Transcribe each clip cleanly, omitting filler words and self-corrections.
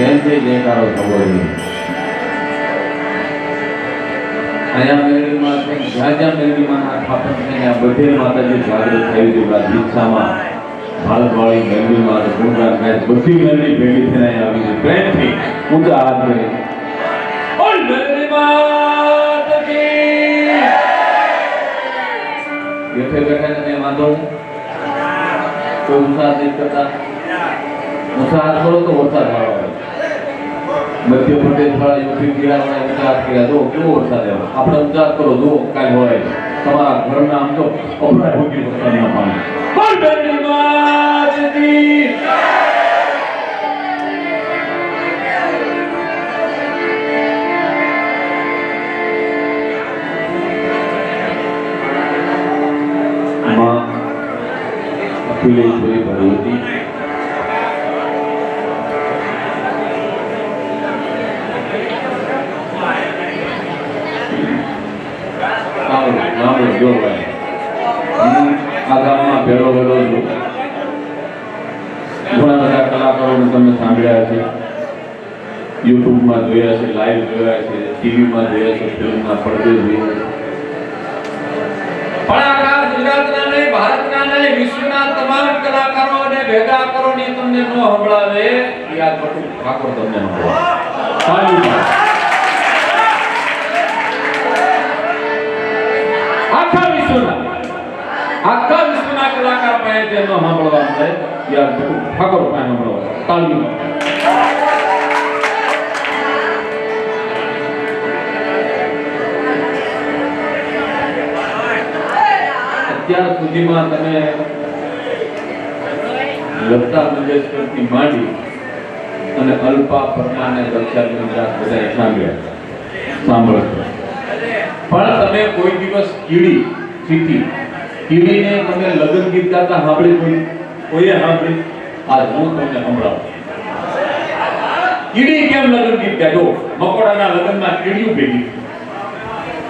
જયંતિ જયકારો થવો જોઈએ. અહીંયા મેળવીમાં જ્યાં જ્યાં મેળવીમાં સ્થાપન થઈને આ બધે માતાજી જાગૃત થઈ હતી. દીક્ષામાં ભારતવાળી મેળવીમાં ગુણગાન ગાય બધી મેળવી ભેગી થઈને અહીંયા આવી છે. પ્રેમથી ઊંચા હાથ કરી ઓલ મેળવી માતાજી બેઠે બેઠા ને વાંધો કોઈ ઉત્સાહ નહીં કરતા. ઉત્સાહ કરો તો વરસાદ વાળો આવે. મધ્ય પ્રદેશ વાળા યુપી બિહાર વાળા ઉત્સાહ કર્યા જો કેવો વરસાદ આવ્યો. આપણે ઉત્સાહ કરો જો કાંઈ હોય તમારા ઘરના આમ તો અપરાધ ભોગી વરસાદના પાણી બોલ બેની માતાજી. અખિલે જોઈ ભગવતી આગામમાં ભેળો ભેળો છું. ઘણા બધા કલાકારોને તમે સાંભળ્યા છે, યુટ્યુબમાં જોયા છે, લાઈવ જોયા છે, ટીવીમાં જોયા છે, ફિલ્મના પડદે જોયા છે. પણ આખા ગુજરાતના નહીં, ભારતના નહીં, વિશ્વના તમામ કલાકારોને ભેગા કરો ને તમને ન સંભળાવે યાદ પટુ ઠાકોર તમને સંભળાવે. આખા વિશ્વના કલાકાર પાસે તેનો સાંભળવા મળે યાર ઠાકોર પાસે સાંભળવા તાળીઓ. અત્યાર સુધીમાં તમે લતા મંગેશકરથી માંડી અને અલ્પા પરમાને દક્ષા ગુજરાત બધા સાંભળો. પણ તમે કોઈ દિવસ કીડી ચીટી કીડીને તમે લગ્ન ગીત ગાતા સાંભળી કોઈએ સાંભળી? આજ હું તમને સંભળાવું. કીડી કેમ લગ્ન ગીત ગાજો? મકોડાના લગ્નમાં કીડીઓ ભેગી.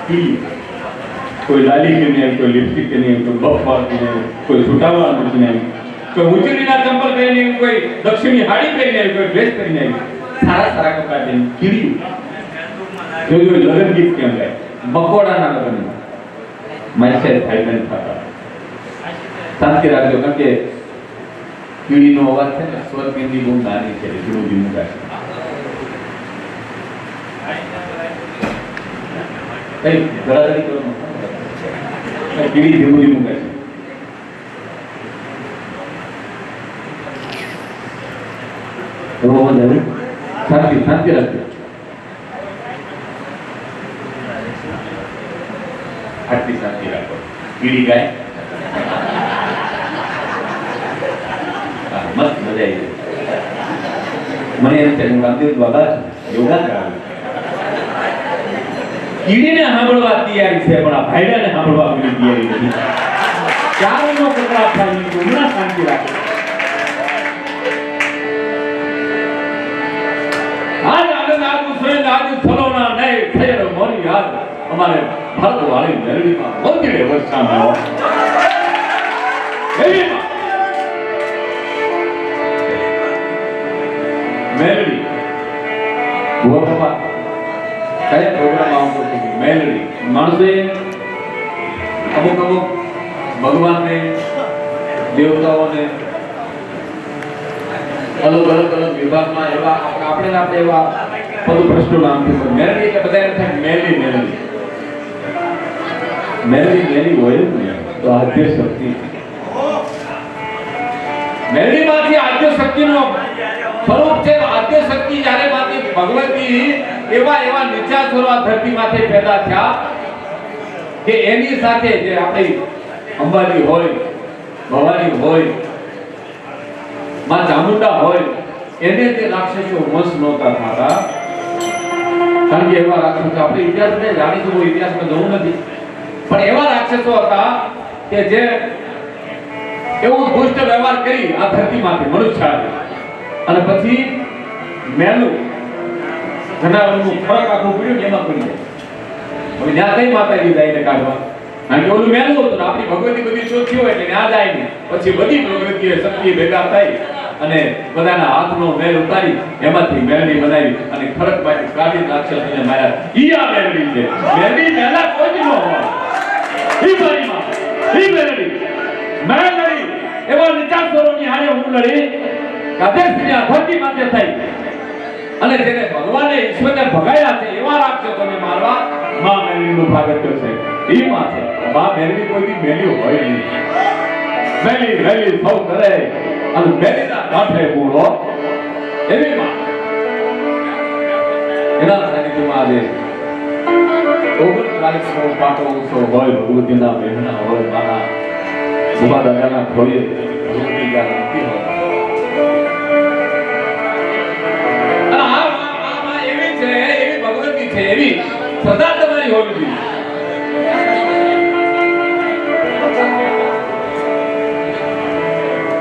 કીડી કોઈ લાલી કે નહીં, કોઈ લિપસ્ટિક કે નહીં, કોઈ બફા કે નહીં, કોઈ છૂટાવા નથી નહીં, કોઈ ઉચરીના ચંપલ પહેરીને નહીં, કોઈ દક્ષિણી હાડી પહેરીને આવી, કોઈ ડ્રેસ પહેરીને આવી, સારા સારા કપડા પહેરીને કીડી જોજો લગ્ન ગીત કેમ ગાય? મકોડાના લગ્નમાં મારી સાથે ફાઇનલ થતા શાંતિ રાખજો. કારણ કે કીડીનો અવાજ છે ને સ્વરબિંદી બહુ નાની છે, ધીમું ધીમું ગાય. કઈ ધડાધડી કરો કીડી ધીમું ધીમું ગાય. શાંતિ શાંતિ રાખજો. આટલી શાંતિ રાખો. કીડી ગાય મસ્ત મજા આવી. મને એમ છે હું રામદેવ બાબા યોગા કરાવું. કીડીને સાંભળવા તૈયારી છે પણ આ ભાઈડાને સાંભળવા કોઈ તૈયારી નથી. ચારનો કકડાટ થાય નહીં. હમણાં શાંતિ રાખો. આજ આનંદ આવું સુરેન્દ્ર આજુ થલોના નહીં થયેલો મોરી યાદ અમારે ભારત વાળી મેળવીમાં મંદિરે વર્ષામાં આવો. મેલડી ગોપા કયા પ્રોગ્રામ આવતો હતો? મેલડી માણસે અમુક ભગવાનને દેવતાઓને અલગ વિભાગમાં એવા આપણે એવા બધું પ્રશ્નો નામ છે. મેલડી એટલે બધા એમ થાય મેલી હોય ને તો આદ્ય શક્તિ. મેલડીમાંથી આદ્ય શક્તિનો સ્વરૂપ છે. આદ્ય શક્તિ જ્યારે માંથી ભગવતી એવા નીચા સ્વરૂપ ધરતીમાંથી પેદા થયા કે એની સાથે જે આપણી અંબાજી હોય, ભવાની હોય, માં ચામુંડા હોય, એને તે રાક્ષસો વંશ નહોતા થતા. કારણ કે એવા રાક્ષસો આપણે ઇતિહાસને જાણીશું, ઇતિહાસમાં જવું નથી, પણ એવા રાક્ષસો હતા કે જે એવું દુષ્ટ વ્યવહાર કરી આ ધરતીમાંથી મનુષ્ય અને પછી મેલું જનાવરનું ફરક આખું પડ્યું એમાં પડી જાય. હવે ત્યાં કઈ માતાજી જાય ને કાઢવા? કારણ કે ઓલું મેલું હતું ને આપણી ભગવતી બધી ચોખ્ખી હોય એટલે ત્યાં જાય ને પછી બધી પ્રવૃત્તિઓ શક્તિ ભેગા થાય અને બધાના હાથનો મેલ ઉતારી એમાંથી મેલડી બનાવી અને ખડક માંથી કાઢી રાક્ષસને માર્યા. ઈ આ મેલડી છે. મેલડી પહેલા કોઈ જ ન હોય. ઈ બારીમાં ઈ મેલડી મેં લડી એવા નિચાસરોની હારે હું લડી કાદેશની આ ધરતી માથે થઈ અને જેને ભગવાને ઈશ્વરને ભગાડ્યા છે એવા રાક્ષસોને મારવા માં મેલડીનું ભાગત્ય છે. ઈ માં છે. માં મેલડી કોઈ મેલી હોય નહીં. મેલી મેલી સૌ કરે અને મેલીના કાંઠે બોલો એવી માં એના સાનિધ્યમાં આજે 39નો પાટો ઉત્સવ હોય ભગવતીના મહેના હોય માના સુભા દાદાના ખોળીએ ભગવતી જ્યાં રમતી હોય અને આ એવી છે એવી ભગવતી છે એવી સદા તમારી હોવી જોઈએ.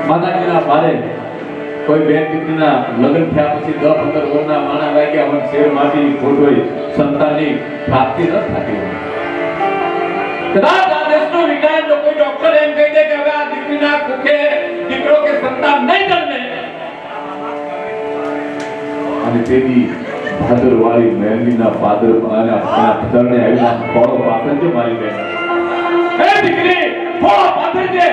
માતાજીના બારે કોઈ બેન દીકરીના લગ્ન થયા પછી 10-15 વર્ષના માણા વાગ્યા પણ શેર માટી ખોટોય સંતાનની પ્રાપ્તિ ન થતી હોય. કદાચ આ દેશનો વિજ્ઞાન જો કોઈ ડોક્ટર એમ કહી દે કે હવે આ દીકરીના કુખે દીકરો કે સંતાન નહીં જન્મે અને તેની ભાદરવાળી મહેંદીના પાદર અને પદરને આવીના ફળો પાથરજે મારી બેન. હે દીકરી ફળો પાથરજે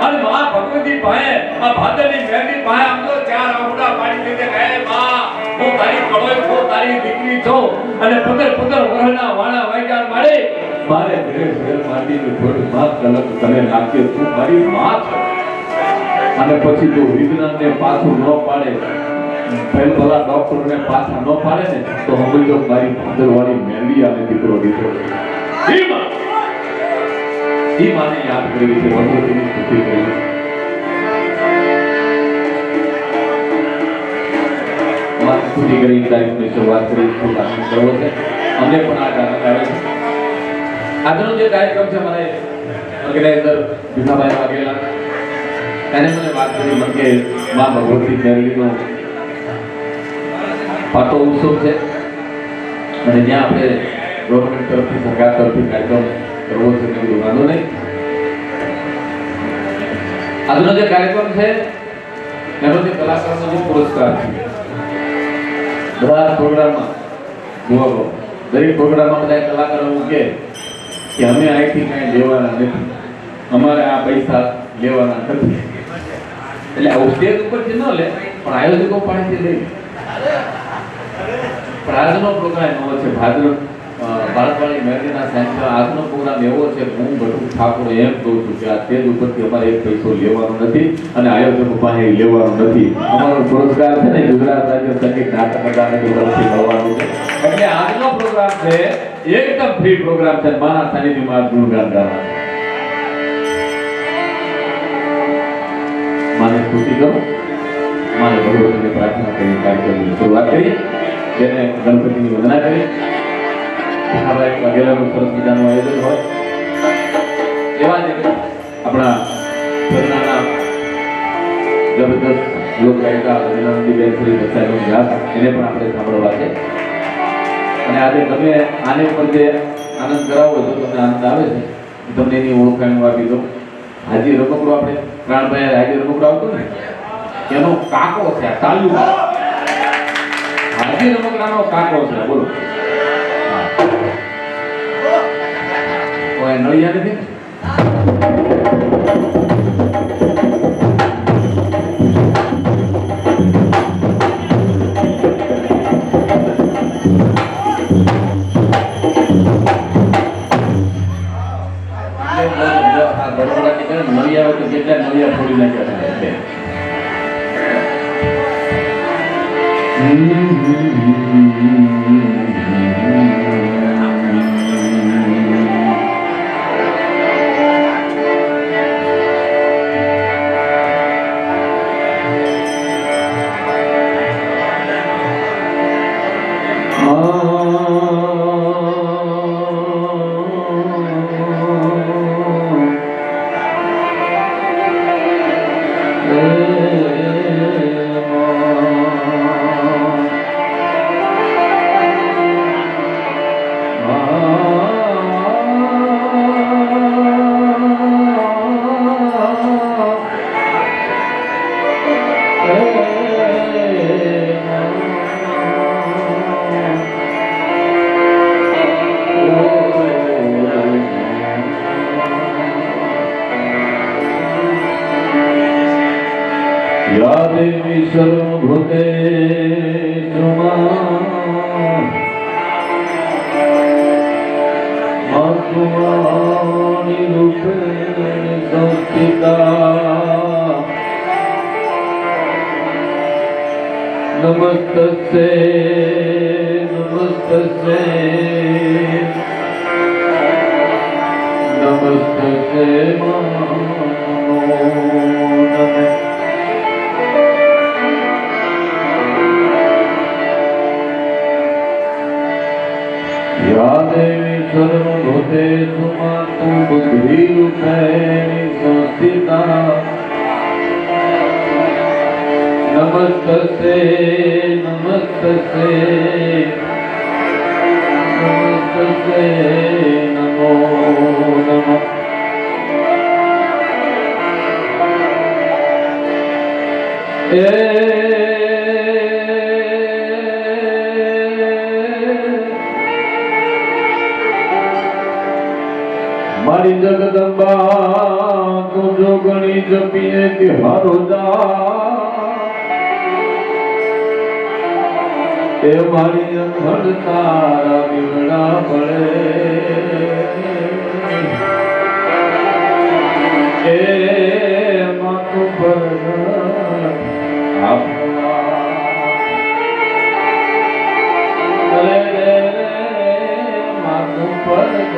અને માં ભગવતી ભાઈ આ ભાદરની મહેંદી ભાઈ આમ તો 4 આંગળા પાડી દે કે હે માં હું તારી કળોય છું તારી દીકરી છું અને પદર વરહના વાણા વાગ્યા મારે મારે ઘરે માટીનું થોડું માં કલક તને નાખ્યો તું મારી માં છે. અને પછી જો વિજ્ઞાનને પાછું ન પાડે પહેલા ડોક્ટરને પાછા ન પાડે ને તો હું તો મારી ભાદરવાળી મહેંદી અને દીકરો દીકરો ઈ માને યાદ કરવી છે. ભગવતીની સ્તુતિ કરવી મારી સ્તુતિ કરી તારીખની શરૂઆત કરી ખૂબ આનંદ કરવો છે. અમને પણ આ આનંદ આવે છે. આજનો જે કાર્યક્રમ છે મને ઓર્ગેનાઇઝર ભીખાભાઈ વાઘેલા એને મને વાત કરી મને કે માં ભગવતી મેલડીનો પાટો ઉત્સવ છે અને જ્યાં આપણે ગવર્મેન્ટ તરફથી સરકાર તરફથી કાર્યક્રમ કરવો છે કે વાંધો નહીં. આજનો જે કાર્યક્રમ છે એનો જે કલાકારનો જે પુરસ્કાર છે બધા પ્રોગ્રામમાં જુઓ દરેક પ્રોગ્રામમાં બધા કલાકારો મૂકે કે અમે અહીંથી કાંઈ લેવાના નથી, અમારે આ પૈસા લેવાના નથી. એટલે આવું સ્ટેજ ઉપરથી ન લે પણ આયોજકો પાસેથી લઈ. પણ આજનો પ્રોગ્રામ એવો છે ભારતવાળી મહેંદીના સેન્ટર આજનો પ્રોગ્રામ એવો છે હું ભટુ ઠાકોર એમ કહું છું કે આ સ્ટેજ ઉપરથી અમારે એક પૈસો લેવાનો નથી અને આયોજકો પાસે લેવાનો નથી. અમારો પુરસ્કાર છે ને ગુજરાત રાજ્ય સંગીત નાટક અકાદમી તરફથી મળવાનો છે. એટલે આજનો પ્રોગ્રામ છે એકદમ ફ્રી પ્રોગ્રામ છે. મારા સાનિધ્યમાં ગુણગાન ગાવાનું માને સ્તુતિ કરો માને ભગવતીને પ્રાર્થના કરી કાર્યક્રમની શરૂઆત કરી જેને ગણપતિની વંદના કરી વાઘેલાનું સરસ મજાનું આયોજન હોય એવા જ આપણા ભજનાના જબરદસ્ત લોકગાયિકા વિનંતીબેન શ્રી દસાઈનું વ્યાસ એને પણ આપણે સાંભળવા છે. અને આજે તમે આને ઉપર જે આનંદ કરાવો છો તમને આનંદ આવે છે તમને એની ઓળખાણ આપી દો. હાજી રમકડો આપણે પ્રાણભાઈ હાજી રમકડો આવતો ને એનો કાકો છે આ તાલુ હાજી રમકડાનો કાકો છે. બોલો કોઈ નળિયા નથી નળિયા તો કેટલા નળિયા છોડી નાખ્યા છે. નમસ્તે નમસ્તે નમસ્તે યા દેવી સર્વભૂતેષુ માતુ બુદ્ધિરૂપેણ સંસ્થિતા નમસ્તે નમસ્તે નમસ્તે નમો નમઃ મારી જગદંબા તું જો ગણી જપીએ તિહારો જા એ મારી અંધણ તારા બીવડા પડે એ માથું પર માથું પર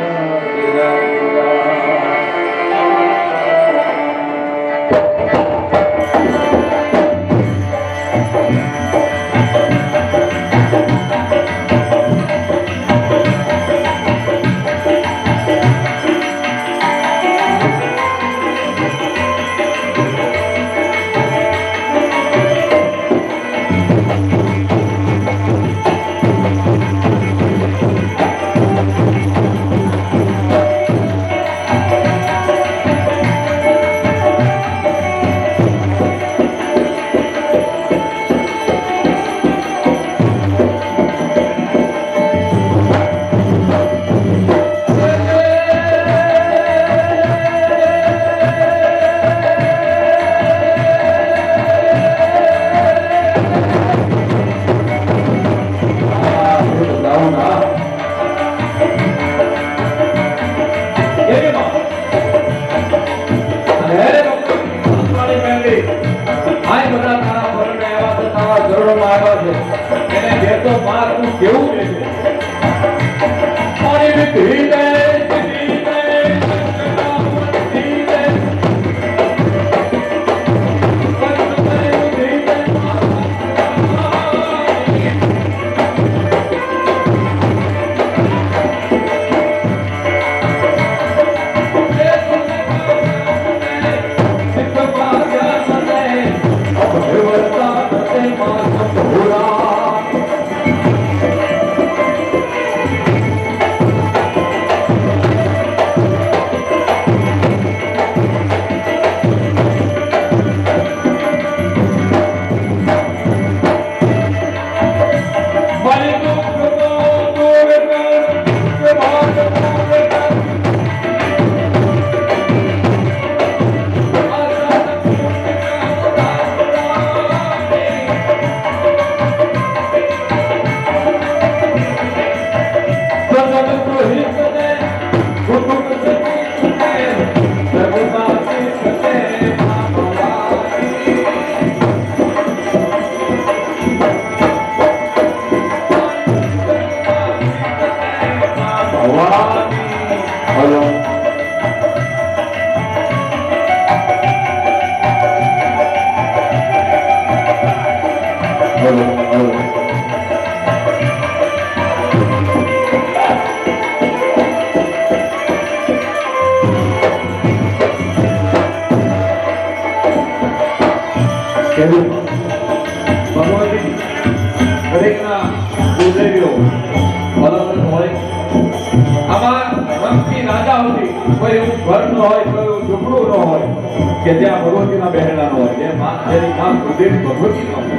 કે જ્યાં ભગવતીના બહેરા નો હોય, જે માં જેની માં કુળદેવી ભગવતી નો હોય,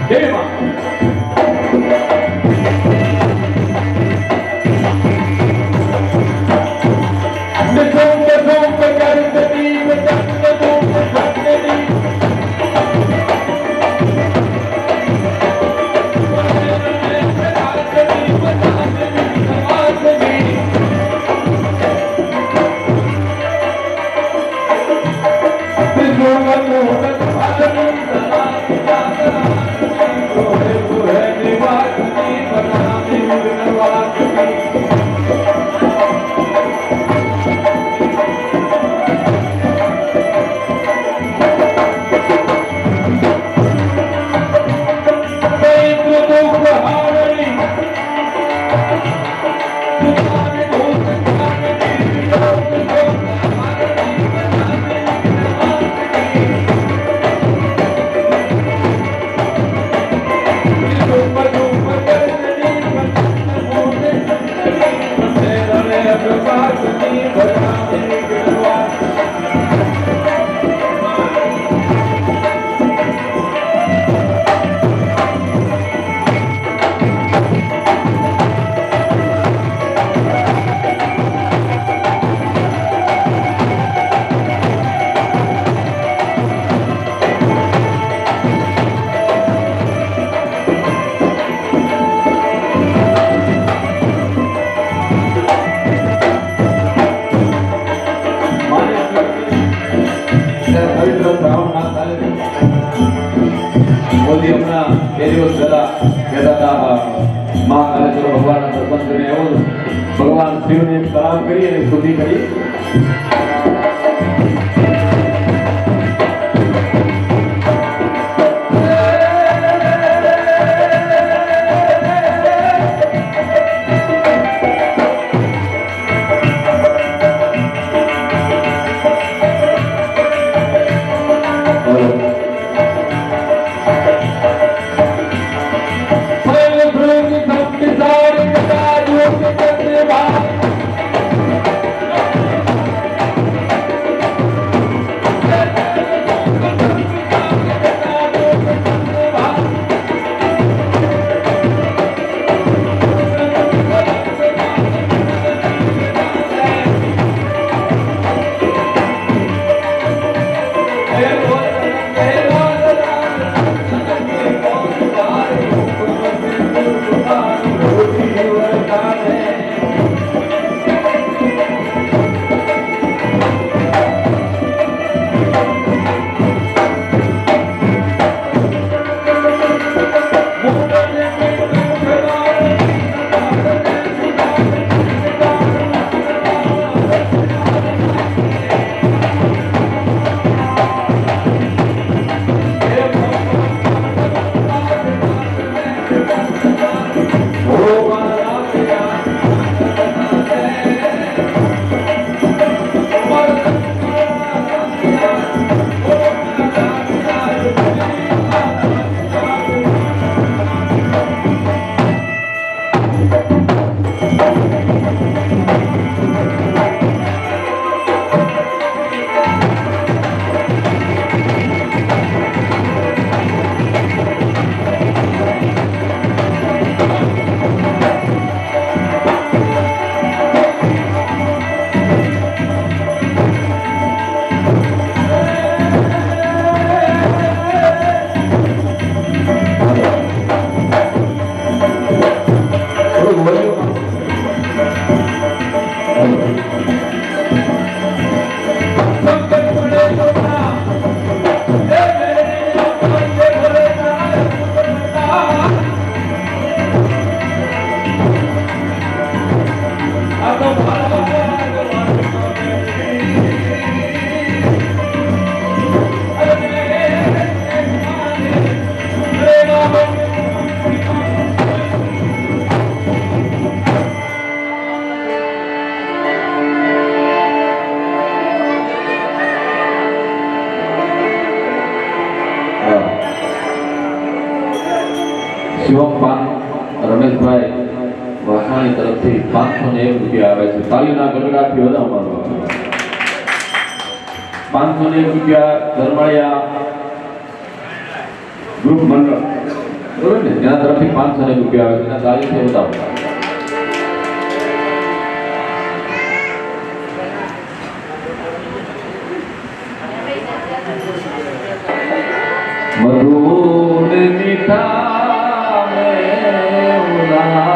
કેવી માં Oh, कहता था मां करे चलो भगवान दर्शन करने आओ भगवान शिव ने प्रणाम करी અને સ્તુતિ કરી શિવમ રમેશભાઈ વાસાણી તરફથી 501 રૂપિયા આવે છે. તાલીના ગડગડાટથી વધાવવામાં 501 રૂપિયા ધર્માળિયા ગ્રુપ મંડળ બરોબર ને એના તરફથી 501 રૂપિયા આવે છે. એના તાલીથી વધાવો. મધુર મીઠા મેં ઉલારેલો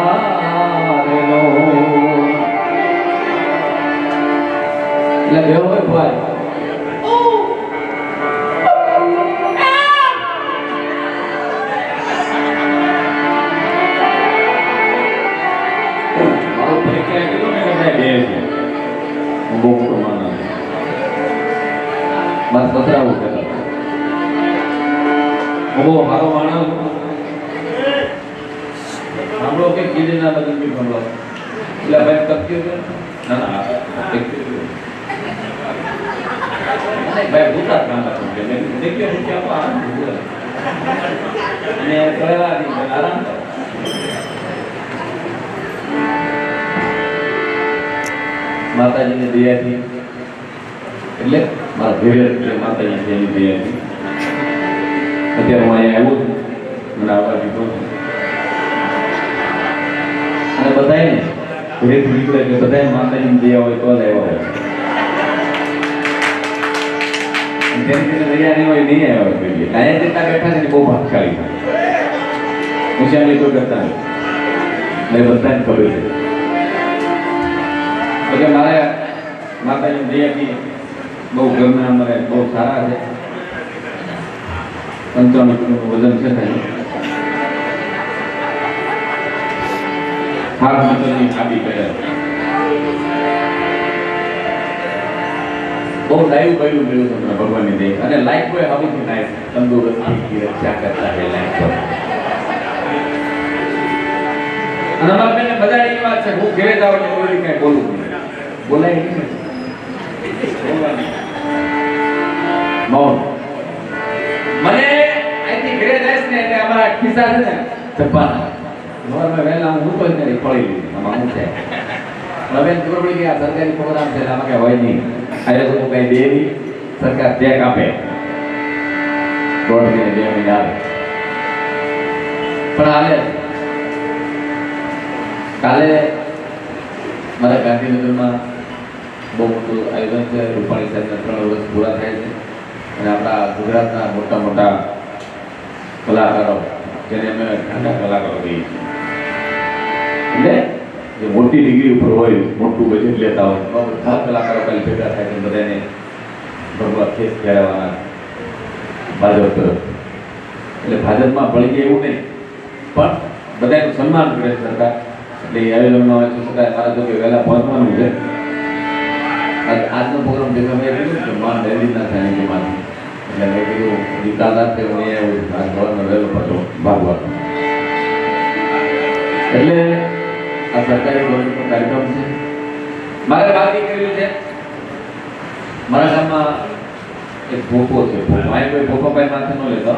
એટલે બેહો ભાઈ મારો પરિચય કીધો ને કે બે છે બહુ મોટો માણસ બસ બતરાવું કે वो हारो मानव हम लोग के कीड़े ना लगन भी हम लोग એટલે ભાઈ કપકી ના ના नहीं भाई भूता काम करते हैं देखिए हम क्या आ ने करेला नहीं आराम माताजी ने दिया थी એટલે મારા ધીરે માતાજી જેની દિયા હતી અત્યારે હું અહીંયા આવ્યો છું મને આવવા દીધો અને બધાય ને ઘરેથી નીકળે એટલે બધાય માતાજીને દયા હોય તો જ આવ્યા હોય જેની દયા નહીં હોય નહીં આવ્યા હોય અહીંયા જેટલા બેઠા છે ને બહુ ભાગશાળી હોશિયારી કોઈ કરતા નહીં બધાને ખબર છે એટલે મારે માતાજીની દયાથી બહુ ઘરના અમારે બહુ સારા છે 55 કિલોનું વજન છે થાય હાથ મતલબની હાડી કરે બહુ ડાયું કર્યું મળ્યું તમને ભગવાનની દે અને લાઈફ કોઈ હબુથી નાય તંદુરસ્તી રક્ષા કરતા હે લાઈફ પર અને અમારા બેને બધા એવી વાત છે હું ઘરે જાવ એટલે કોઈ કઈ બોલું બોલાય નહીં મૌન મને અહીંથી ઘરે જઈશ ને એટલે અમારા ખિસ્સા છે ને ચપ્પાના ઘરમાં વહેલા હું તો જ પડી લીધી આમાં હું છે હવે ખબર પડી કે આ સરકારી પ્રોગ્રામ છે આમાં કઈ હોય નહીં આજે તો કઈ દે નહીં સરકાર ચેક આપે દોઢ મહિને 2 મહિને આવે પણ હાલે કાલે મારા ગાંધીનગરમાં બહુ મોટું આયોજન છે રૂપાણી સાહેબના 3 વર્ષ પૂરા થાય છે અને આપણા ગુજરાતના મોટા મોટા કલાકારો જેને અમે ઘણા કલાકારો કહીએ છીએ એટલે જે મોટી ડિગ્રી ઉપર હોય મોટું બજેટ લેતા હોય બધા કલાકારો કાલે ભેગા થાય છે બધાને ભગવા ખેસ ફેરવવાના ભાજપ તરફ એટલે ભાજપમાં ભળી ગયા એવું નહીં પણ બધાનું સન્માન કરે સરકાર એટલે એ આયોજનમાં હોય તો સરકાર મારા જો કે વહેલા પહોંચવાનું છે આજનો પ્રોગ્રામ ભેગા મેં કીધું કે માન રેલી ના થાય કે માન એટલે મેં કીધું નિકાલ રાતે હું અહીંયા ગવર્નર વહેલો પાછો ભાગવા એટલે આ સરકારી ગવર્મેન્ટનો કાર્યક્રમ છે મારે વાત એ કરેલું છે મારા ગામમાં એક ભોપો છે મારે કોઈ ભોપો ભાઈ માથે ન લેતો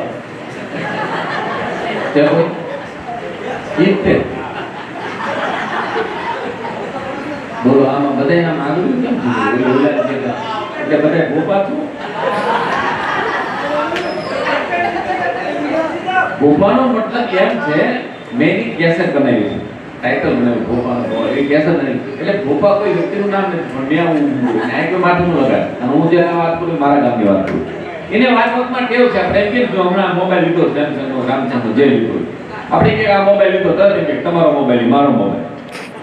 તે કોઈ ઈતે બોલો આમાં બધા આમ આગળ કેમ છે એટલે બધા ભોપા છો ભોપાનો મતલબ એમ છે મેં એક કેસેટ બનાવી છે ટાઇટલ બનાવ્યું ભોપાનો એ કેસેટ નહીં એટલે ભોપા કોઈ વ્યક્તિનું નામ નથી પણ મેં હું ન્યાય કોઈ માથું ન લગાડ અને હું જે વાત કરું મારા ગામની વાત કરું એને વાતમાં કેવું છે આપણે કેમ જો હમણાં મોબાઈલ લીધો સેમસંગનો રામચંદ્ર જે લીધો આપણે કે આ મોબાઈલ લીધો તરત કે તમારો મોબાઈલ મારો મોબાઈલ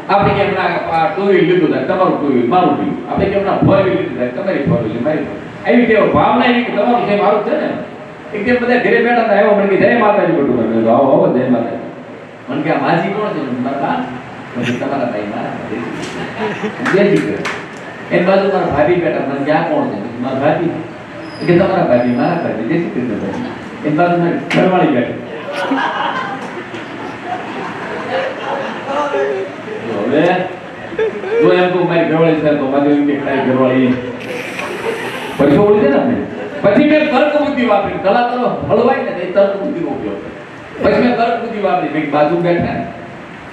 આપણે કે હમણાં આ 2 વ્હીલ લીધું થાય તમારું 2 વ્હીલ મારું 2 વ્હીલ આપણે કે હમણાં 4 વ્હીલ લીધું થાય તમારી 4 વ્હીલ મારી એવી કેવો ભાવના એવી કે તમારું છે મારું છે ને એકદમ બધા ઘરે બેઠા હતા આવ્યો મને કે જય માતાજી બટુ મને આવો આવો જય માતાજી મને કે આ માજી કોણ છે મારા બા મને તમારા ભાઈ મારા જેજી કરે એન બાજુ મારા ભાભી બેઠા મને કે આ કોણ છે મારા ભાભી કે તમારા ભાભી મારા ભાભી જેજી કરે એન બાજુ મારી ઘરવાળી બેઠી હવે જો એમ તો મારી ઘરવાળી છે તો મારી એમ કે ખાઈ ઘરવાળી પૈસો ઓળી છે ને આપણે પછી મેં તર્ક બુદ્ધિ વાપરી કલાકારો હળવાય ને એ તર્ક બુદ્ધિનો ઉપયોગ પછી મેં તર્ક બુદ્ધિ વાપરી મેં બાજુ બેઠા ને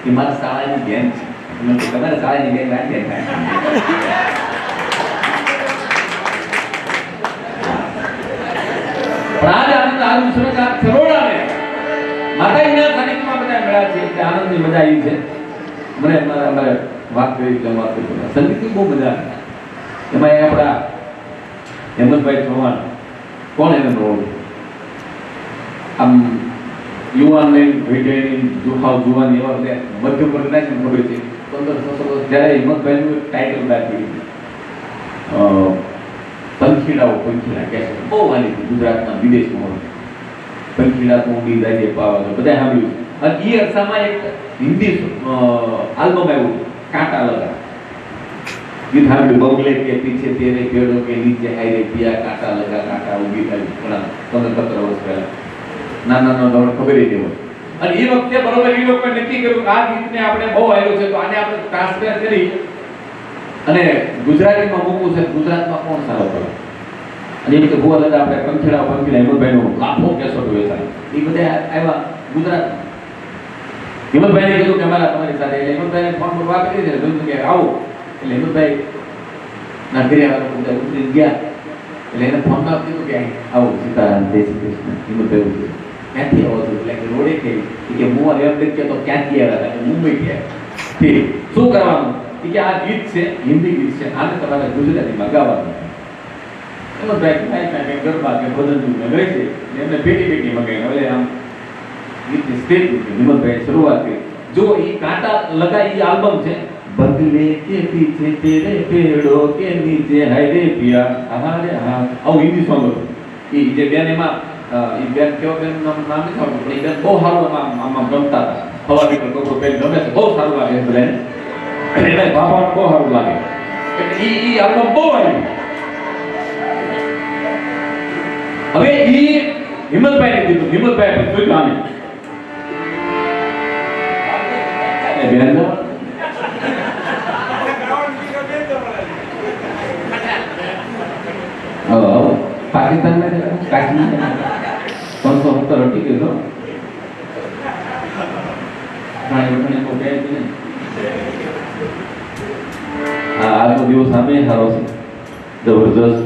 કે મારા શાળાની બેન છે મેં તમારા શાળાની બેન રાખી પણ આજે આનંદ આનંદ સુરક્ષા કરોડા ને માતાજીના સાનિધ્યમાં બધા મળ્યા છે એટલે આનંદની મજા આવી છે મને અમારે વાત કરી એટલે વાત કરી સંગીતની બહુ મજા આવી એમાં આપણા હેમંતભાઈ ચૌહાણ કોણ એને રોલ આમ યુવાનને ભેટેની જુહાવ જુવાની એવા બધા મધ્ય પ્રદેશ ખબર છે 1500 જ્યારે હિંમતભાઈનું એક ટાઇટલ બહાર પડી પંખીડા કે બહુ વાલી ગુજરાતના વિદેશમાં પંખીડા તો ઊંડી જાય પાવા બધા સાંભળ્યું અને એ અરસામાં એક હિન્દી આલ્બમ આવ્યું કાંટા લગા गीत सांभळ्યું बंगले के पीछे तेरे पेड़ों के नीचे हाय रे पिया कांटा लगा कांटा उगी गई घણા 15-17 વર્ષ પહેલા નાના તમને ખબર જ હોય અને એ વખતે બરોબર એ લોકોએ નક્કી કર્યું કે આ ગીતને આપણે બહુ આવ્યો છે તો આને આપણે ટ્રાન્સલેટ કરી અને ગુજરાતીમાં મૂકવું છે ગુજરાતમાં કોણ સારો કરે અને એ વખતે ભૂવા દાદા આપણે પંખીડા હિંમતભાઈનો લાખો કેસેટ વેચાય એ બધા આવ્યા ગુજરાત હિંમતભાઈને કીધું કે અમારા તમારી સાથે એટલે હિંમતભાઈને ફોન પર વાત કરી છે કીધું કે આવો એટલે હિંમતભાઈ ના ઘરે આવવાનું બધા ઉતરી ગયા એટલે એને ફોનમાં કીધું કે આવો સીતારામ જય શ્રી કૃષ્ણ હિંમતભાઈ ક્યાંથી આવો છો એટલે રોડે કે હું એમ કે તો ક્યાંથી આવ્યા હતા મુંબઈ ગયા ઠીક શું કરવાનું કે આ ગીત છે હિન્દી ગીત છે આને તમારે ગુજરાતીમાં ગાવાનું હિંમતભાઈ ગરબા કે ભજન ગઈ છે એમને પેટી મગાવી હવે આમ ગીતની સ્ટેજ હિંમતભાઈ શરૂઆત કરી જો એ કાંટા લગાઈ આલ્બમ છે बंगले के पीछे तेरे पेड़ों के नीचे हाय रे पिया हमारे हाँ और हिंदी सॉन्ग ये जे बेन एमा ये बेन केવો બેન નામ નથી આવતું પણ એ બેન બહુ સારું આમાં ગમતા હતા હવા નીકળ કપડું પહેરી ગમે છે, બહુ સારું લાગે છે બધાને. એને બાપાને બહુ સારું લાગે એટલે ઈ આલ્બમ બહુ આવી. હવે ઈ હિંમતભાઈને કીધું, હિંમતભાઈ પછી જોયું આને બેન પાકિસ્તાન में काश्मीर 570 हटी गयो આજનો દિવસ સામે સારો છે જબરજસ્ત.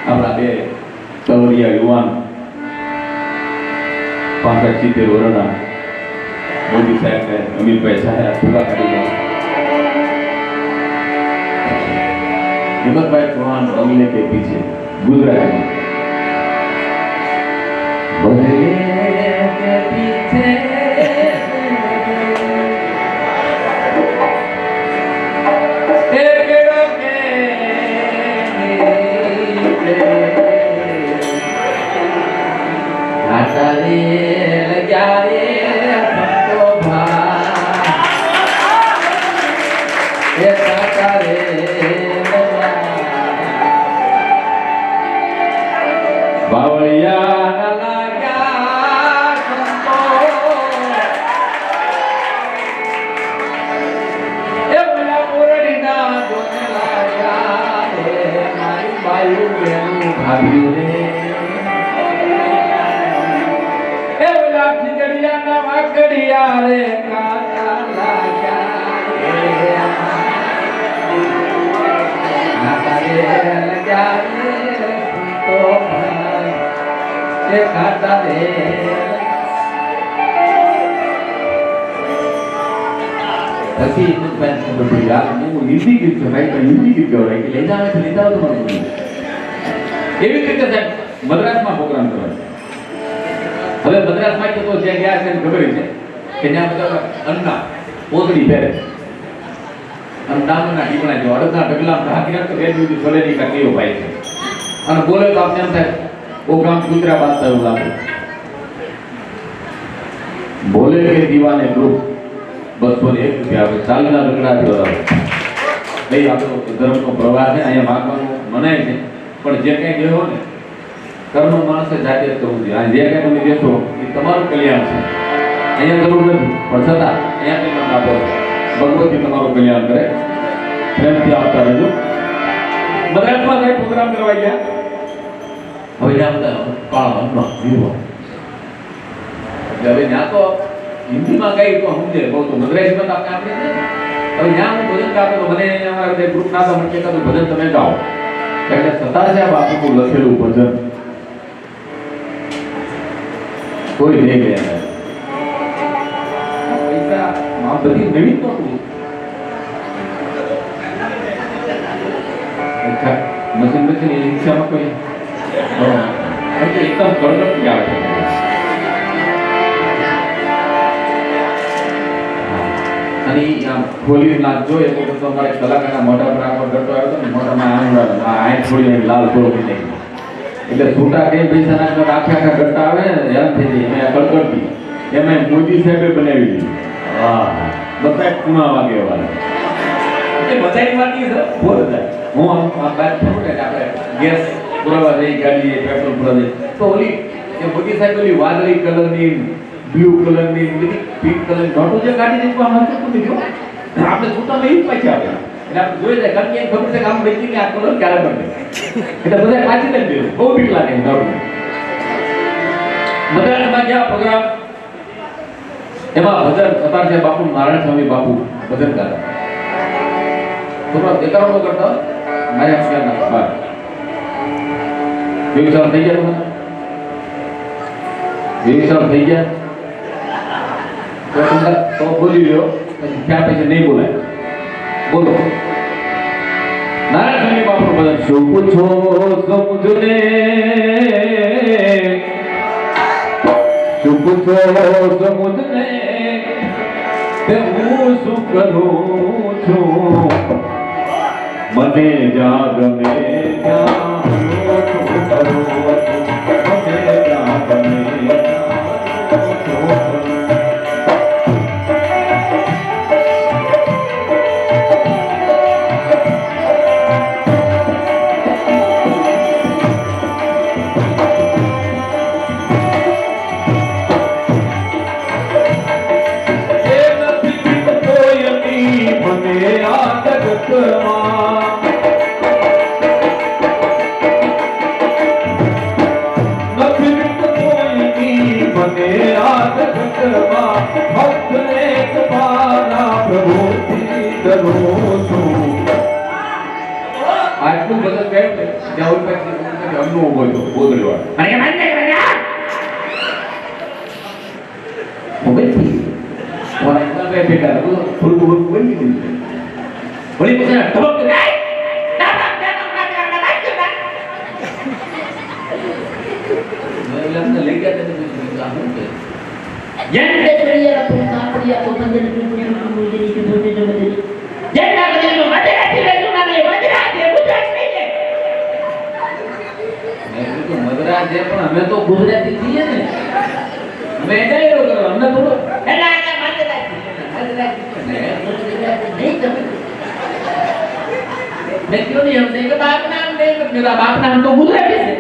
આપણા બે તવરિયા યુવાન 65-70 વર્ષના મોદી સાહેબ ને અમિતભાઈ સાહેબ પૂરા કરી દો. हिम्मतभाई चौहान बंगले के पीछे गुजराती बंगले के पीछे પછી હિન્દી ગીત છે ભાઈ, પણ હિન્દી ગીત ગવડાય કે લઈ જાવ તો લઈ જાવ તો એવી રીતે સાહેબ મદ્રાસમાં પ્રોગ્રામ કરે. હવે મદ્રાસમાં તો જ્યાં ગયા છે ખબર છે કે ત્યાં બધા અન્ના પોતડી પહેરે અને દામના ટીપણા જો અડધા ઢગલા ઢાંકી તો બે દિવસ ભલે નહીં કાઢ્યો ભાઈ છે અને બોલે તો આપણે એમ થાય પ્રોગ્રામ કૂતરા બાંધતા એવું લાગે. બોલે કે દીવાને ગ્રુપ 201 રૂપિયા આવે, ચાલના રગડા દ્વારા ભાઈ આપણો ધર્મનો પ્રવાહ છે, અહીંયા માગવાનું મનાય છે, પણ જે કંઈ દેવો ને કર્મ માણસે જાતે જ કરવું જોઈએ. જે કંઈ તમે દેશો એ તમારું કલ્યાણ છે, અહીંયા જરૂર નથી, પણ છતાં અહીંયા કંઈ તમને આપો ભગવતી તમારું કલ્યાણ કરે. પ્રેમથી આપતા રહેજો. મદ્રાસમાં સાહેબ પ્રોગ્રામ કરવા ગયા. હવે ત્યાં બધા કાળા હમણાં વીરવા હવે ત્યાં તો હિન્દીમાં કઈ તો સમજે બહુ તો મદ્રાસીમાં તો આપણે આપણે હવે જ્યાં હું ભજન ગાતો તો મને અમારા બે ગ્રુપ ના મને કહેતા તો ભજન તમે ગાઓ એટલે સતાસિયા બાપુનું લખેલું ભજન કોઈ નહીં ગયા. પૈસા બધી નવી નહોતું મશીન મશીન એ રિક્ષામાં કોઈ એકદમ કડક આવે અને આમ ખોલી નાખજો એ વખત અમારે કલાકારના મોઢા પર આખો ગટો આવ્યો હતો ને મોઢામાં આંગળા આ થોડી લાલ થોડો થઈ જાય એટલે છૂટા કઈ પૈસા નાખો આખા આખા ગટ્ટા આવે ને હેરાન થઈ જાય. એમાં કડકડતી એમાં મોદી સાહેબે બનાવી દીધી. વાહ બધા કુણા વાગે વાળા એ બધાની વાતી છે બોલ હું આમ બાદ થયું ને આપણે ગેસ પુરાવા જઈ ગાડી પેટ્રોલ પુરાવા જઈ તો ઓલી એ મોદી સાહેબ ઓલી વાદળી કલરની બ્લુ કલરની બધી પિંક કલરની ઘટું જે ગાડી જઈ આમ હતું તમે જો આપણે છૂટામાં એ જ પાછી આવે એટલે આપણે જોઈ જાય કારણ કે ખબર છે કે આમ બેઠી આ કલર ક્યારે બને એટલે બધા પાછી લઈ દેવું બહુ બીક લાગે ઘટું. મદ્રાસમાં ગયા પ્રોગ્રામ એમાં ભજન સતારસિયા બાપુ નારાયણ સ્વામી બાપુ ભજન ગાતા થોડો દેખાડો કરતા મારે આપણા બાર કેવી સાલ થઈ ગયા કેવી સાલ થઈ ગયા તો બોલી લ્યો ત્યાં પછી નહીં બોલાય બોલો. નારાયણ સ્વામી બાપુ ભજન શું પૂછો સમુજને શું પૂછો સમુજને તે હું શું કરું છું મને જાગ મે ત્યાં શું કરું મને જાગ મે કરું છું. આટલું બધું કહ્યું ને ત્યાં ઓલ પછી અમનો બોલ્યો બોદડ્યો અને એ માનને કર્યા મોબાઈલ થી ઓલા ઇન્ટરનેટ ભેગા થોડું થોડું બોલી ગયું બોલી પછી ધબક કરે મેં લઈ ગયા તને શું કે જંતે પ્રિય પુના પ્રિય તો મંદિર ની મુજરી કે ધોતે જો મંદિર જેના બદલે તો મદરાથી રેજુના ને મદરાથી ગુજરાત નહીં લે મેં તો મદરા જે પણ અમે તો ગુજરાતી છીએ ને અમે ડાયરો કરો અમને થોડો એના મદરાથી નહીં તમે મેં ક્यों नहीं हमसे કે બાપ નામ દે मेरा बाप नाम तो गुजराती है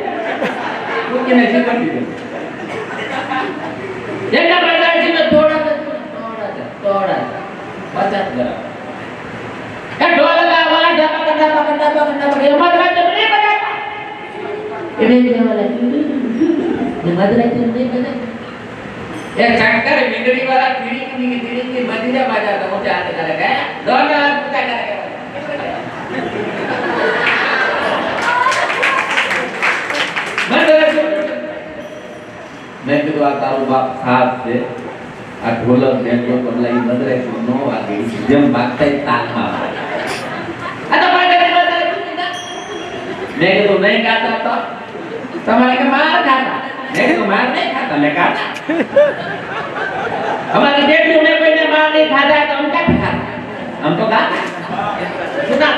वो कि नहीं कर दी જેના બદલાજી में थोड़ा 50 ग्राम એ ઢોલ વાળા ઢાપા એ મદરા તો નહીં બજાતા એને વાળા જે મદરા તો નહીં બજાતા એ શંકર મીંડળી વાળા પીડી મદરા બજાતા મુझे आते करेगा ઢોલ પૂજા करेगा मैं तो आ तारू बाप साथ से आ ढोलक ने जो तबला ई बदरे नो वागे जेम बागता ताल में आ तो मैं तो नहीं गाता तो तुम्हारे के मार खाता मैं तो मार नहीं खाता ले गाता हमारे बेटियों ने कोई ने मार नहीं खाता तो हम क्या खाता हम तो गाता सुना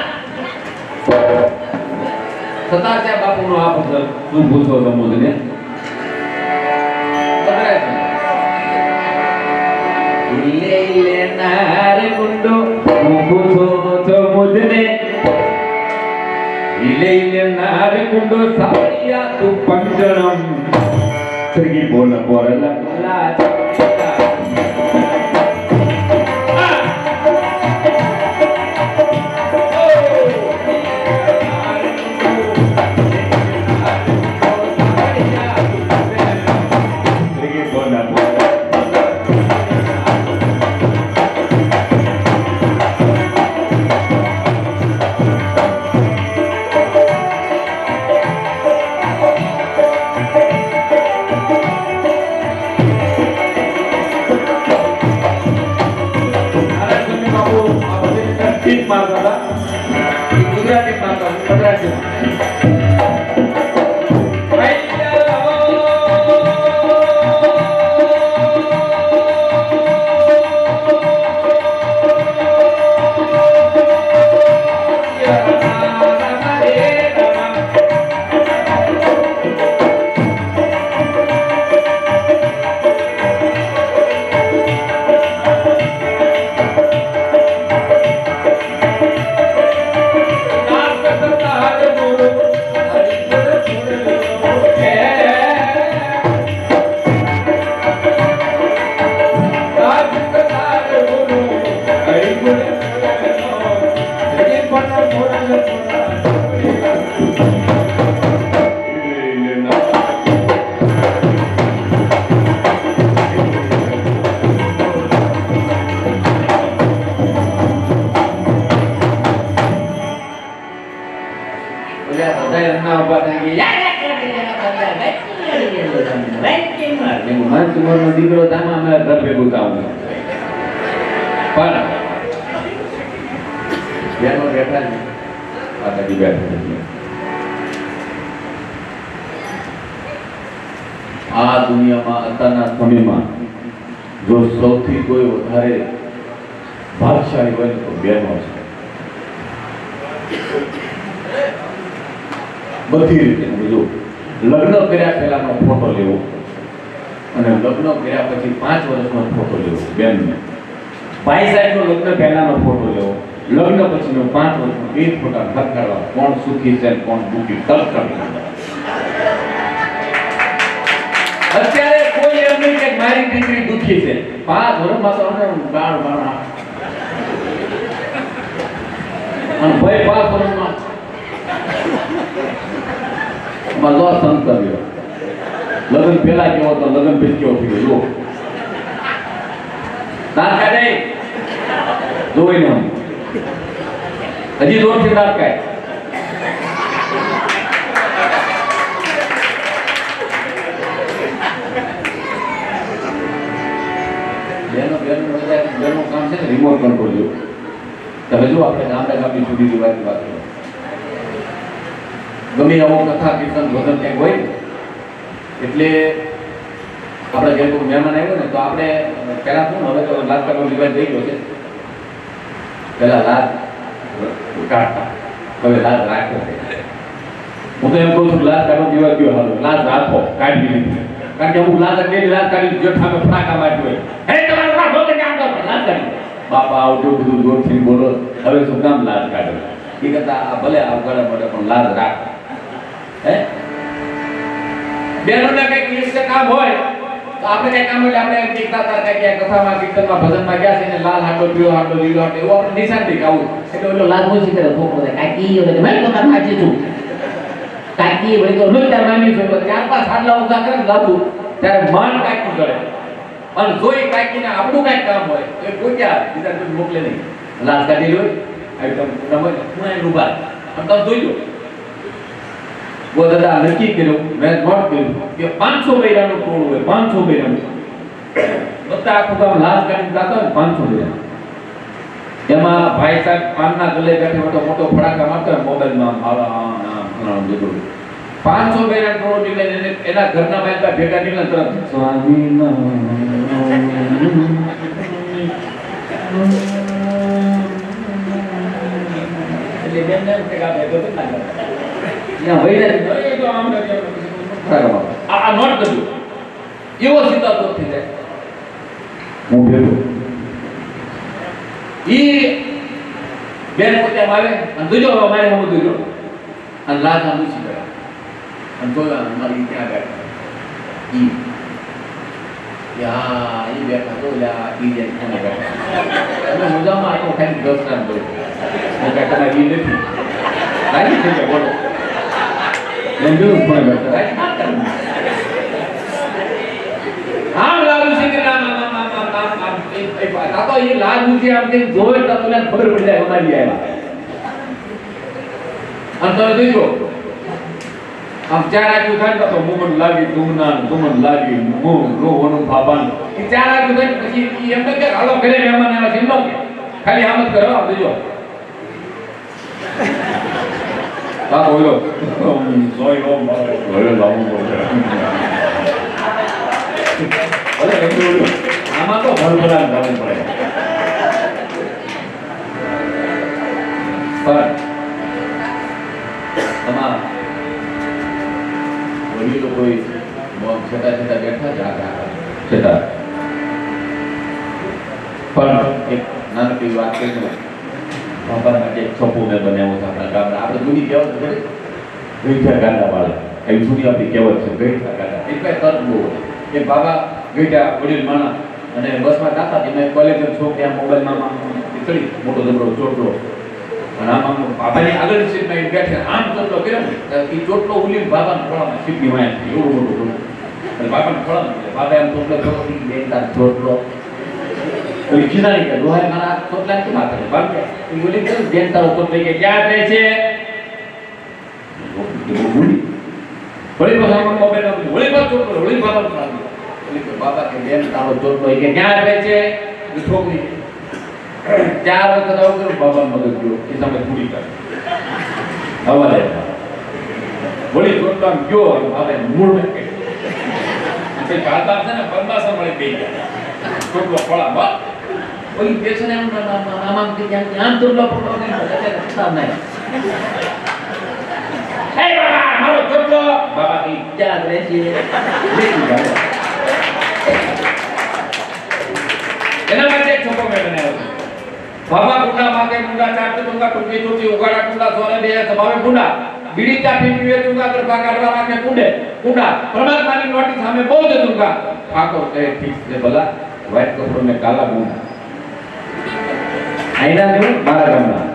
सता से बापू नो आप तू पूछो तो मुझे ले लेना रे मुंडो पूछो तो मुझने ले लेना रे मुंडो सावरिया तू पंजरम तिरगी बोल बोरला ગુજરાતી માતા ગુજરાતી દીકરો તામા અમે ઘર ભેગું થાવું પણ બેનો બેઠા છે માતાજી બેઠા છે આ દુનિયામાં અત્યારના સમયમાં જો સૌથી કોઈ વધારે ભાગશાળી બને તો બેનો છે બધી રીતે જો લગ્ન કર્યા પહેલાનો ફોટો લેવો અને લગ્ન કર્યા પછી 5 વર્ષનો ફોટો લેવો બેનને ભાઈ સાહેબનો લગ્ન પહેલાનો ફોટો લેવો લગ્ન પછીનો 5 વર્ષનો બે ફોટા લગાડવા કોણ સુખી છે કોણ દુખી તરત અત્યારે કોઈ એમ નહીં કે મારી દીકરી દુખી છે 5 વર્ષમાં તો અમે ગાળ મારા અને ભાઈ 5 વર્ષમાં મજો સંત કર્યો લગન પેલા કેવો તો લગન પછી કેવો થઈ ગયો દાંત કાઢે જોઈને હજી જોરથી દાંત કાઢ. બેનું કામ છે ને રિમોટ કંટ્રોલ જેવું. તમે જો આપણે ગામડા ગામની સુધી રિવાજની વાત કરો, ગમે અમુક કથા કીર્તન ભજન કંઈક હોય એટલે આપણે જેમ કોઈ મહેમાન આવ્યો ને તો આપણે પહેલા શું, હવે તો લાજ કાઢવાનો રિવાજ થઈ ગયો છે. પહેલા લાજ કાઢતા, હવે લાજ રાખો. હું તો એમ કહું છું લાજ કાઢવાનો રિવાજ ગયો, હાલો લાજ રાખો, કાઢી લીધી. કારણ કે અમુક લાજ એટલી લાજ કાઢી જેઠામે ફટાકા માર્યું હોય, હે તમારું કાઢો કે કામ કરો, લાજ કાઢી. બાપા આવજો બધું જોરથી બોલો, હવે શું કામ લાજ કાઢો? એ કરતા ભલે આવકારે મળે પણ લાજ રાખ. હે બેનોને કઈક ઈષ્ટ કામ હોય તો આપણે કઈ કામ એટલે આપણે ટીકતા હતા કે કથામાં કીર્તનમાં ભજનમાં ગયા છે ને લાલ હાટો પીળો હાટો લીલો હાટો એવો આપણે નિશાન થી ગાવું એટલે ઓલો લાલ મોજી કરે છોકરો કાકી ઓલે મેં તો કામ હાચી છું કાકી વળી તો રોજ તાર મામી છો ચાર પાંચ હાડલા ઊંચા કરે ને લાવું ત્યારે મન કાકી કરે. અને જોઈ કાકીને આપણું કઈ કામ હોય તો એ પૂછ્યા બીજા કોઈ મોકલે નહીં. લાલ કાઢી લો આઈટમ તમે ખૂણે ઉભા અને તમે જોઈ લો. वो दादा नक्की करो, मैं नोट करूं कि 500 મહિનાનું ટોળું હોય, 500 મહિનાનું બધા આખું ગામ લાજ કાઢીને ગાતા હોય 500 મહિના. એમાં ભાઈ સાહેબ પાનના ગલે બેઠે મોટો ફડાકા મારતો હોય મોબાઈલમાં આમ બધું 500 મહિના ટોળું નીકળે એના ઘરના બાયકા ભેગા નીકળે તરત સ્વામી એટલે બેન ને ભેગા ભેગો તો ના યા વૈરા તો આમ આ નોટ કરજો એવો સીધા તો થઈ જાય. હું ભેગો ઈ બેન પોતે આવે અને જોજો મારે હું જોજો અને લાજ આમ ઉછી ગયા અને જોયા મારી ત્યાં બેઠા ઈ યા ઈ બેઠા તો લા ઈ જે કોને બેઠા અમે મજામાં આયો ખાલી દર્શન કર્યું મેં કહ્યું તમારી ઈ નથી લાગી થઈ ગયા બોલો Nendu pun bercerai. Lalu sih kita atau ini lagu sih apa sih dua tahun berbeda kembali ya. Antara itu juga. Cara kita kan atau momen lagi tuman lagi rohonu baban. Cara kita yang mereka kalau kerja yang mana masih belum. Kali amat kerja apa juga. 나 오히려 너희가 원래 너무 못해. 원래 왼쪽으로 아마도 벌벌한 나는 거래. 아마 우리도 거의 뭐 세다 બેઠા જ હતા. પણ એક નાનકડી વાત કહી દઉં. બાબા માટે છોપું મેં બનાવ્યું છે આપણા ગામડા. આપણે જૂની કહેવત ખબર ગઈઠા ગાંડા વાળા એવી જૂની આપણી કહેવત છે ગઈઠા ગાંડા. એટલે તર્ક બહુ એ બાબા ગઈઠા વડીલ માણસ અને બસમાં જતા એમાં કોલેજર છોકરી આ મોબાઈલમાં ચડી મોટો જબરો ચોટલો અને આમ બાબાની આગળ સીટમાં બેઠે આમ ચોટલો કર્યો ને એ ચોટલો ઉલીને બાબાના ખોળામાં સીટની વાય એવું મોટું અને બાબાના ખોળામાં બાબા એમ ચોટલો બેનતા ચોટલો कोई किसी नहीं कर रोहा मारा सोचला की बात है बात है बोले कि देन तारो तो लेके क्या करे छे बड़ी भाषा में मोबाइल में बड़ी बात तो बड़ी बात बोले कि बाबा के देन तारो तो लेके क्या करे छे छोकरी चार वक्त तो बाबा मदद जो इस समय पूरी कर हवाले बड़ी छोटा क्यों बाबा मूड में से काटा से ना परमासा मळे पे छोटो फळा बा ઓલી પેશને આમ કે આમ તો પકડો નહીં એટલે નહીં હે બાબા મારો છોકરો બાબા કી યાદ રહેશે એના માટે છોકરો મેં બનાવ્યો બાબા ગુંડા માગે ગુંડા ચાટતો ગુંડા ટુકી ટુકી ઉગાડા ગુંડા સોને દે સભાવે ગુંડા બીડી ચા પીવે ચુંગા ગરબા કાઢવા નાખે કુંડે કુંડા પરમાત્માની નોટી સામે બહુ જ ચુંગા ઠાકોર કહે ઠીક છે ભલા વ્હાઈટ કપડો ને કાલા ગુંડા આઈના ને મારા ગામના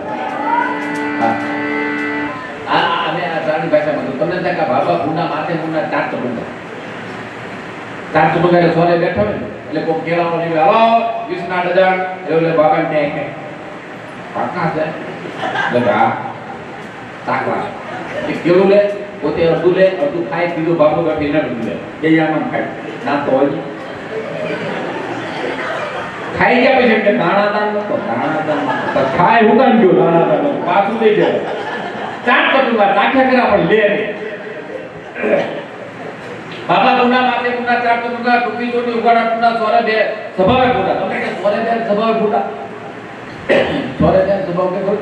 આ અમે આ સારી ભાષામાં તો તમને કે બાબા ગુંડા માથે ગુંડા ચાટતો ગુંડા સોને બેઠો ને એટલે કોઈ કેળાનો નીકળે હાલો 20 ના ડઝન એટલે બાબા ને પાકા છે એટલે હા તાકવા એ કેવું લે પોતે અડધું લે અડધું ખાય કીધું બાપુ કાઢી ના લે એ આમ ખાય ના તો હોય ખાઈ ગયા પછી કે દાણાદાન નતો દાણાદાન ખાય હું કામ ગયો દાણાદાન પાછું લઈ જાય ચાટ કટુંગા તાખ્યા કરા પણ લે બાબા ગુના માતે ગુના ચાટ કટુંગા ટુકી ચોટી ઉગાડા ગુના સોરે દે સ્વભાવે ગુના તમે કે સોરે દે સ્વભાવે ગુના સોરે દે સ્વભાવ કે કોઈ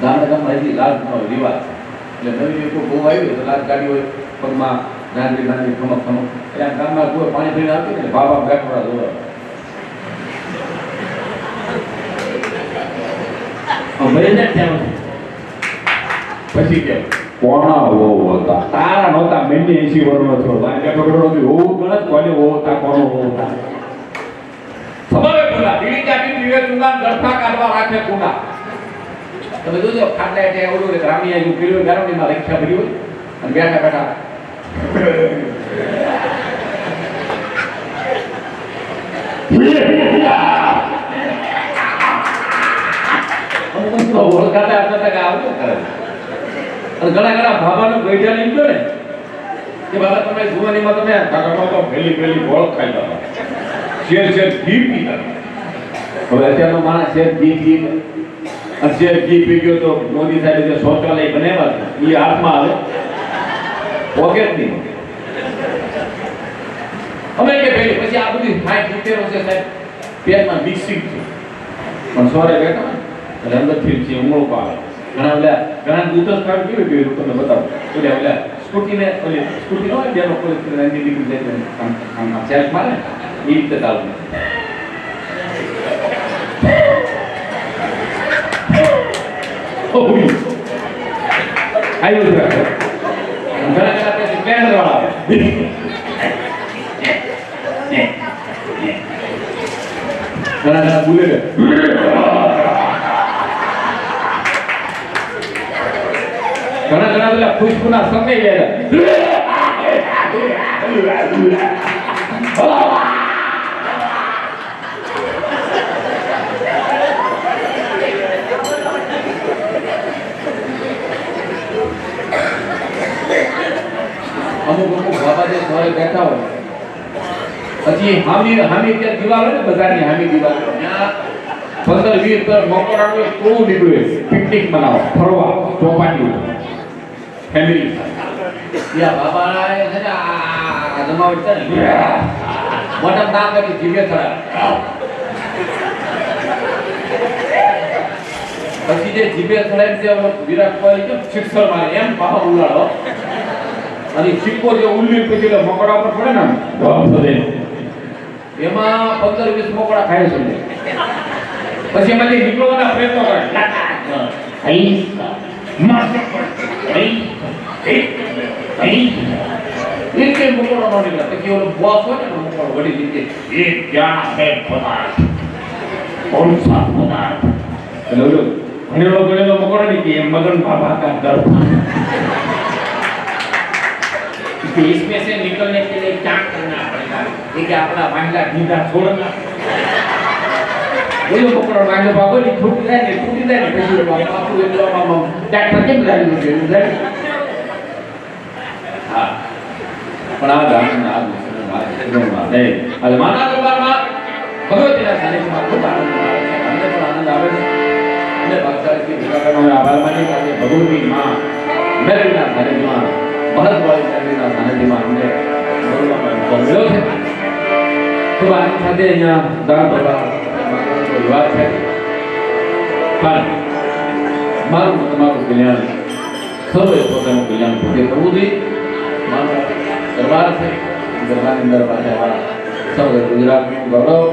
ગામડા ગામ હજી લાજનો રિવાજ એટલે નવી એક બહુ આવ્યું તો લાજ ગાડી હોય પગમાં ગાંધી ગાંધી ખમક ખમક એટલે ગામમાં કોઈ પાણી પીને આવતી એટલે બાબા બેઠોડા જોવા પછી કે કોણા હો હતા તારા નહોતા મેને 80 વર્ષનો છો વાંચા પકડો કે હો ગણત કોને હો હતા કોનો હો હતા સભાવે બોલા બીડી કાપી પીવે તુંગા ગળફા કાઢવા રાખે કુના તમે જોજો ખાટલા એટલે ઓલું ગ્રામી આજુ પીળો ગારોની માં રક્ષા ભરી હોય અને બેઠા બેઠા ઓળખાતા આપતા કે આવું કરે અને ઘણા ઘણા બાબાનો ગઈઢા લઈ ગયો ને કે બાબા તમે જુવાનીમાં તમે કાકામાં તો પેલી ગોળ ખાઈ જતા શેર ઘી પીતા હવે અત્યારનો માણસ શેર ઘી અને શેર ઘી પી ગયો તો મોદી સાહેબ જે શૌચાલય બનાવ્યા છે એ હાથમાં આવે પોકેટ નહીં અમે કે ભાઈ પછી આ બધી ફાઈટ જીતેલો છે સાહેબ પેટમાં મિક્સિંગ છે પણ સોરે બેઠા એટલે અંદરથી છે ઉમળો પાવે ઘણા દૂધ કાઢ કેવી કેવી તમને બતાવો એટલે ઓલા સ્કૂટીને ઓલી સ્કૂટી હોય જેનો પોલીસ એની દીકરી જાય આમ સેલ્ફ મારે એ રીતે ચાલુ આવ્યું છે ઘણા પછી સ્પ્લેન્ડર વાળા આવે ઘણા બુલેટ ઘણા પેલા ખુશબુના સંગે ગયા અમુક બાબા જે ઘરે બેઠા હોય પછી હામી ત્યાં દિવાલ હોય ને બજારની હામી દિવાલ ત્યાં 15-20 પર મકોડાનો એક ટોળું નીકળ્યું પિકનિક બનાવો ફરવા ચોપાટી ફેમિલી યા બાબા એ છે ને આ જમાવટ છે ને મોટા નામ કે જીવે થડા પછી જે જીવે થડાય છે વિરાટ કોહલી કે સિક્સર મારે એમ પાહો ઉલાડો અને સિક્કો જે ઉલ્લી પછી મકોડા પર પડે ને દોડે એમાં 15-20 મકોડા ખાય છે પછી એમાંથી નીકળવાના પ્રયત્નો કરે એક મકોડો નો નીકળે પછી ઓલો બોસ હોય ને મકોડો વળી દીધે એ ક્યાં હે પદાર્થ કોણ સા પદાર્થ એટલે ઓલો ઘણેલો મકોડો નહીં કે મગન બાબા કા દર इसमें से निकलने के लिए क्या करना पड़ेगा ये कि अपना महिला ढींढा छोड़ना ये पकड़ो महिला बाबू ने छूट जाए ने પછી બાપુ એટલો મામા ટ્રેક્ટર કેમ ગાડી છે હા પણ આ ગામના આ મારે નહીં એટલે માના દરબારમાં ભગવતીના સાનિધ્યમાં ખૂબ આનંદ આવે છે અમને પણ આનંદ આવે છે અને ભક્તોની ભગવાનનો આભાર માની કે ભગવતી માં મેરીના સાનિધ્યમાં મહત્વવાળી મેરીના સાનિધ્યમાં અમને મળ્યો છે ખૂબ આનંદ સાથે અહીંયા દાન પ્રવાહ વિવાદ છે પણ મારું તમારું કલ્યાણ સૌએ પોતાનું કલ્યાણ પોતે કરવું જોઈએ મારો દરબાર છે દરબારની અંદર પાછા સૌ ગુજરાતનું ગૌરવ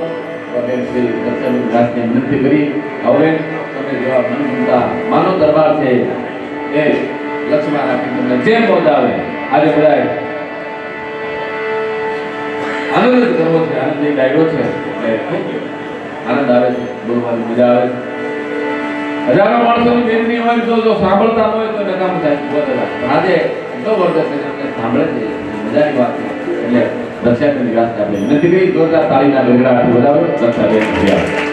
અને શ્રી દર્શન વિલાસને વિનંતી કરી હવે તમે જેવા મનમુદ્દા માનો દરબાર છે એ લક્ષ્મણ આપી તમને જેમ મોજ આવે આજે બધા આનંદ જ કરવો છે આનંદ એક ડાયરો છે એટલે આનંદ આવે છે બોલવાની મજા આવે છે હજારો માણસોની બેનની હોય તો સાંભળતા હોય તો નકામું થાય પણ આજે જબરદસ્ત સાંભળે છે મજાની વાત છે એટલે દક્ષાબેન વિલાસને આપણે વિનંતી કરી જોરદાર તાળીના ગગડાટ વધારો દક્ષાબેન